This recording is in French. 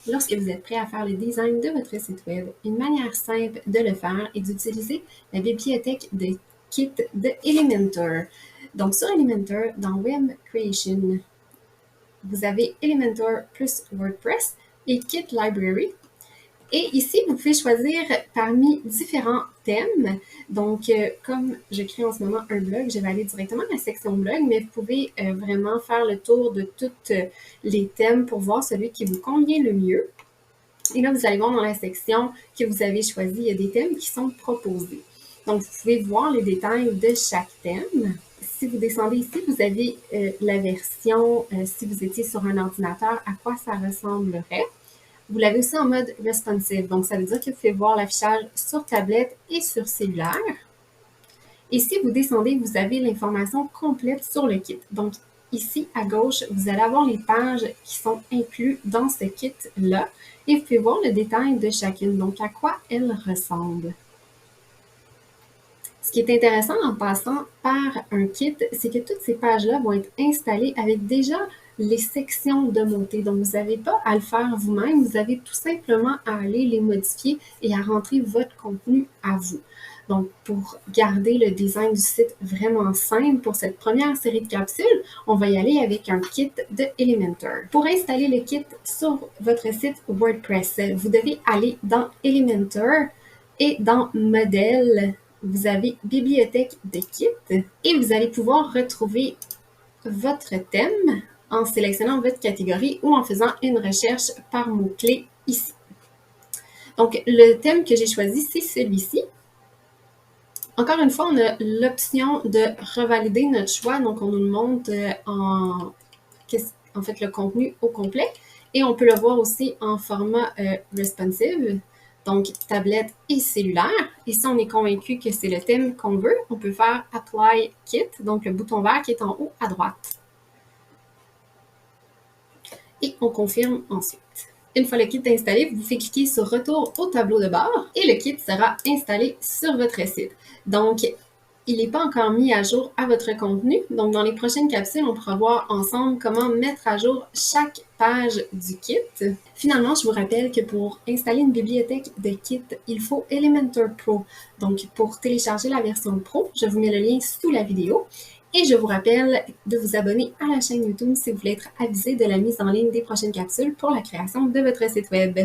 Lorsque vous êtes prêt à faire le design de votre site web, une manière simple de le faire est d'utiliser la bibliothèque de kit de Elementor. Donc sur Elementor, dans Web Creation, vous avez Elementor plus WordPress et Kit Library. Et ici, vous pouvez choisir parmi différents thèmes. Donc, comme je crée en ce moment un blog, je vais aller directement à la section blog, mais vous pouvez vraiment faire le tour de tous les thèmes pour voir celui qui vous convient le mieux. Et là, vous allez voir dans la section que vous avez choisi, il y a des thèmes qui sont proposés. Donc, vous pouvez voir les détails de chaque thème. Si vous descendez ici, vous avez la version, si vous étiez sur un ordinateur, à quoi ça ressemblerait. Vous l'avez aussi en mode responsive, donc ça veut dire que vous pouvez voir l'affichage sur tablette et sur cellulaire. Et si vous descendez, vous avez l'information complète sur le kit. Donc ici à gauche, vous allez avoir les pages qui sont incluses dans ce kit-là et vous pouvez voir le détail de chacune, donc à quoi elle ressemble. Ce qui est intéressant en passant par un kit, c'est que toutes ces pages-là vont être installées avec déjà les sections de montée. Donc, vous n'avez pas à le faire vous-même, vous avez tout simplement à aller les modifier et à rentrer votre contenu à vous. Donc, pour garder le design du site vraiment simple, pour cette première série de capsules, on va y aller avec un kit de Elementor. Pour installer le kit sur votre site WordPress, vous devez aller dans Elementor et dans Modèle, vous avez Bibliothèque de kit et vous allez pouvoir retrouver votre thème en sélectionnant votre catégorie ou en faisant une recherche par mot-clé ici. Donc, le thème que j'ai choisi, c'est celui-ci. Encore une fois, on a l'option de revalider notre choix. Donc, on nous montre en fait le contenu au complet. Et on peut le voir aussi en format responsive, donc tablette et cellulaire. Et si on est convaincu que c'est le thème qu'on veut, on peut faire Apply Kit, donc le bouton vert qui est en haut à droite. Et on confirme ensuite. Une fois le kit installé, vous pouvez cliquer sur Retour au tableau de bord et le kit sera installé sur votre site. Donc, il n'est pas encore mis à jour à votre contenu. Donc, dans les prochaines capsules, on pourra voir ensemble comment mettre à jour chaque page du kit. Finalement, je vous rappelle que pour installer une bibliothèque de kit, il faut Elementor Pro. Donc, pour télécharger la version Pro, je vous mets le lien sous la vidéo. Et je vous rappelle de vous abonner à la chaîne YouTube si vous voulez être avisé de la mise en ligne des prochaines capsules pour la création de votre site web.